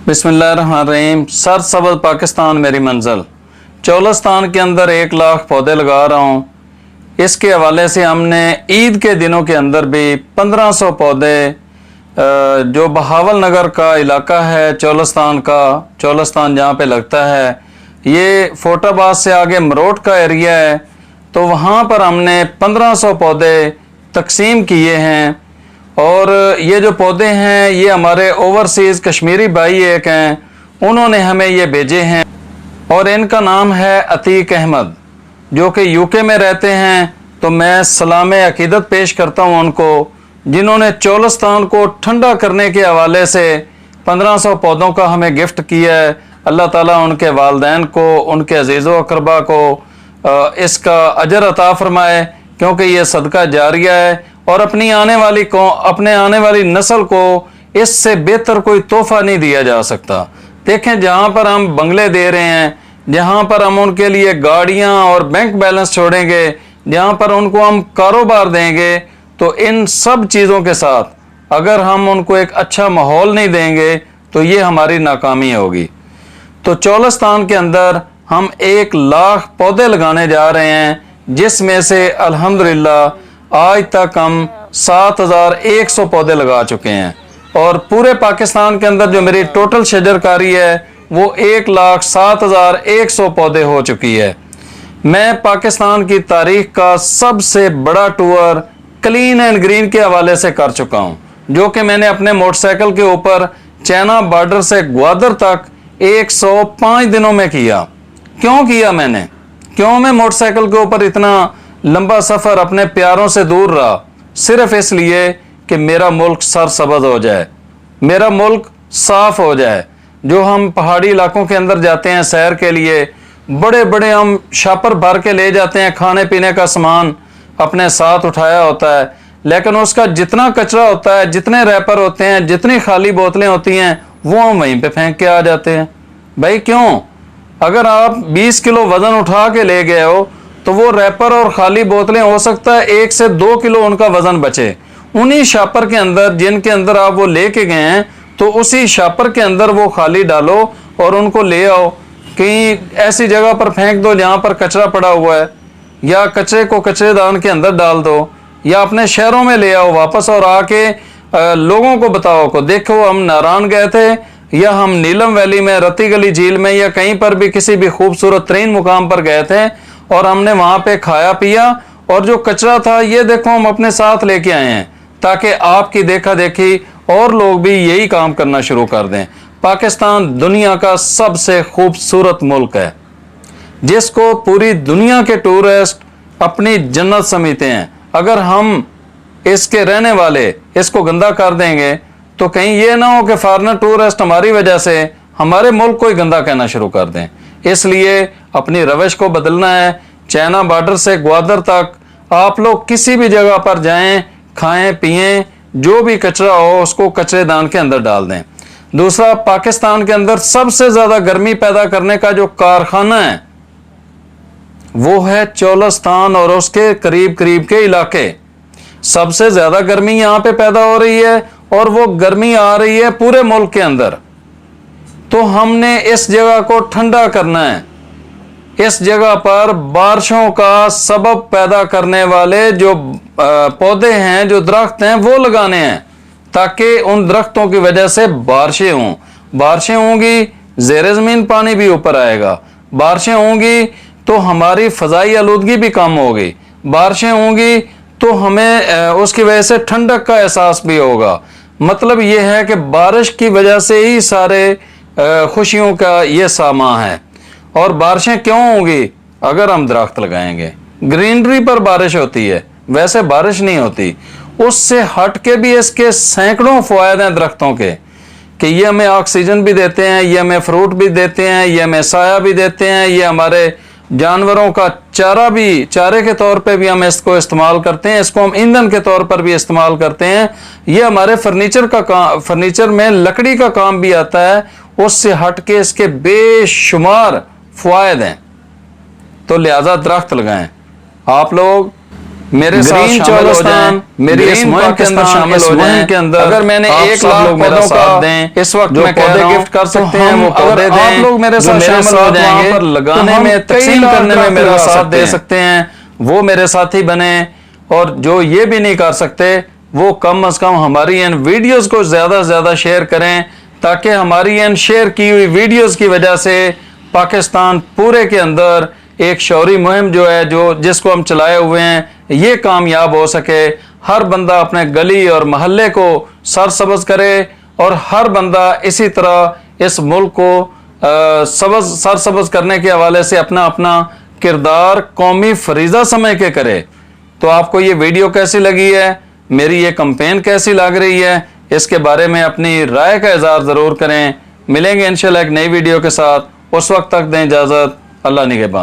बिस्मिल्लाहिर्रहमानिर्रहीम। सरसब्ज़ पाकिस्तान मेरी मंजिल। चोलस्तान के अंदर 1 लाख पौधे लगा रहा हूँ। इसके हवाले से हमने ईद के दिनों के अंदर भी 1500 पौधे जो बहावल नगर का इलाका है चोलस्तान का, चोलस्तान जहाँ पे लगता है, ये फोटाबाद से आगे मरोट का एरिया है, तो वहाँ पर हमने 1500 पौधे तकसीम किए हैं। और ये जो पौधे हैं ये हमारे ओवरसीज़ कश्मीरी भाई एक हैं, उन्होंने हमें ये भेजे हैं और इनका नाम है अतीक अहमद, जो कि यूके में रहते हैं। तो मैं सलाम अकीदत पेश करता हूँ उनको, जिन्होंने चोलस्तान को ठंडा करने के हवाले से 1500 पौधों का हमें गिफ्ट किया है। अल्लाह ताला उनके वालदैन को, उनके अजीज़ो अकरबा को इसका अजर अता फरमाए, क्योंकि ये सदका जारिया है और अपने आने वाली नस्ल को इससे बेहतर कोई तोहफा नहीं दिया जा सकता। देखें, जहाँ पर हम बंगले दे रहे हैं, जहाँ पर हम उनके लिए गाड़ियाँ और बैंक बैलेंस छोड़ेंगे, जहाँ पर उनको हम कारोबार देंगे, तो इन सब चीज़ों के साथ अगर हम उनको एक अच्छा माहौल नहीं देंगे तो ये हमारी नाकामी होगी। तो चोलस्तान के अंदर हम 1 लाख पौधे लगाने जा रहे हैं, जिसमें से अल्हम्दुलिल्लाह आज तक हम 7100 पौधे लगा चुके हैं। और पूरे पाकिस्तान के अंदर जो मेरी टोटल शजरकारी है वो 1,07,100 पौधे हो चुकी है। मैं पाकिस्तान की तारीख का सबसे बड़ा टूर क्लीन एंड ग्रीन के हवाले से कर चुका हूँ, जो कि मैंने अपने मोटरसाइकिल के ऊपर चाइना बॉर्डर से ग्वादर तक 105 दिनों में किया। क्यों किया मैंने? क्यों मैं मोटरसाइकिल के ऊपर इतना लंबा सफ़र अपने प्यारों से दूर रहा? सिर्फ इसलिए कि मेरा मुल्क सरसब्ज़ हो जाए, मेरा मुल्क साफ़ हो जाए। जो हम पहाड़ी इलाकों के अंदर जाते हैं सैर के लिए, बड़े बड़े हम शापर भर के ले जाते हैं, खाने पीने का सामान अपने साथ उठाया होता है, लेकिन उसका जितना कचरा होता है, जितने रैपर होते हैं, जितनी खाली बोतलें होती हैं, वो हम वहीं पे फेंक के आ जाते हैं। भाई क्यों? अगर आप 20 किलो वज़न उठा के ले गए हो तो वो रैपर और खाली बोतलें हो सकता है 1 से 2 किलो उनका वज़न बचे। उन्हीं शापर के अंदर जिनके अंदर आप वो लेके गए हैं, तो उसी शापर के अंदर वो खाली डालो और उनको ले आओ, कहीं ऐसी जगह पर फेंक दो जहाँ पर कचरा पड़ा हुआ है, या कचरे को कचरेदान के अंदर डाल दो, या अपने शहरों में ले आओ वापस और आके लोगों को बताओ को देखो हम नारायण गए थे, या हम नीलम वैली में, रत्ती गली झील में, या कहीं पर भी किसी भी खूबसूरत तरीन मुकाम पर गए थे और हमने वहाँ पे खाया पिया, और जो कचरा था ये देखो हम अपने साथ लेके आए हैं, ताकि आपकी देखा देखी और लोग भी यही काम करना शुरू कर दें। पाकिस्तान दुनिया का सबसे खूबसूरत मुल्क है, जिसको पूरी दुनिया के टूरिस्ट अपनी जन्नत समझते हैं। अगर हम इसके रहने वाले इसको गंदा कर देंगे तो कहीं ये ना हो कि फॉरेनर टूरिस्ट हमारी वजह से हमारे मुल्क को ही गंदा कहना शुरू कर दें। इसलिए अपनी रविश को बदलना है। चाइना बॉर्डर से ग्वादर तक आप लोग किसी भी जगह पर जाएं, खाएं पिएं, जो भी कचरा हो उसको कचरेदान के अंदर डाल दें। दूसरा, पाकिस्तान के अंदर सबसे ज़्यादा गर्मी पैदा करने का जो कारखाना है वो है चोलस्तान और उसके करीब करीब के इलाके। सबसे ज़्यादा गर्मी यहाँ पे पैदा हो रही है और वो गर्मी आ रही है पूरे मुल्क के अंदर। तो हमने इस जगह को ठंडा करना है। इस जगह पर बारिशों का सबब पैदा करने वाले जो पौधे हैं, जो दरख्त हैं, वो लगाने हैं, ताकि उन दरख्तों की वजह से बारिशें हों। बारिशें होंगी, ज़ेरे ज़मीन पानी भी ऊपर आएगा। बारिशें होंगी तो हमारी फ़ज़ाई आलूदगी भी कम होगी। बारिशें होंगी तो हमें उसकी वजह से ठंडक का एहसास भी होगा। मतलब ये है कि बारिश की वजह से ही सारे खुशियों का ये सामा है। और बारिशें क्यों होंगी? अगर हम दरख्त लगाएंगे। ग्रीनरी पर बारिश होती है, वैसे बारिश नहीं होती। उससे हट के भी इसके सैकड़ों फ़वायदे हैं दरख्तों के, कि ये हमें ऑक्सीजन भी देते हैं, ये हमें फ्रूट भी देते हैं, ये हमें साया भी देते हैं, ये हमारे जानवरों का चारे के तौर पे भी हम इसको इस्तेमाल करते हैं, इसको हम ईंधन के तौर पर भी इस्तेमाल करते हैं। ये हमारे फर्नीचर में लकड़ी का काम भी आता है। उससे हट के इसके बेशुमार फ़वायद हैं। तो लिहाजा दरख्त लगाएं। आप लोग मेरे साथ शामिल हो जाएं, मेरी इस मुहिम के अंदर शामिल हो जाएं। के अंदर अगर मैंने 1 लाख लोग मेरा साथ दें, इस वक्त मैं पौधे गिफ्ट कर सकते हैं, वो पौधे दें। आप लोग मेरे साथ शामिल हो जाएंगे, पर लगाने में, तकसीम करने में मेरा साथ दे सकते हैं, वो मेरे साथी बने। और जो ये भी नहीं कर सकते, वो कम से कम हमारी इन वीडियोस को ज्यादा से ज्यादा शेयर करें, ताकि हमारी इन शेयर की हुई वीडियोस की वजह से पाकिस्तान पूरे के अंदर एक शौरी मुहिम जो है, जो जिसको हम चलाए हुए हैं, ये कामयाब हो सके। हर बंदा अपने गली और मोहल्ले को सरसब्ज करे और हर बंदा इसी तरह इस मुल्क को सरसब्ज करने के हवाले से अपना अपना किरदार कौमी फरीजा समझ के करे। तो आपको ये वीडियो कैसी लगी है, मेरी ये कैंपेन कैसी लग रही है, इसके बारे में अपनी राय का इज़हार ज़रूर करें। मिलेंगे इंशाल्लाह एक नई वीडियो के साथ, उस वक्त तक दें इजाज़त। अल्लाह निगहबान।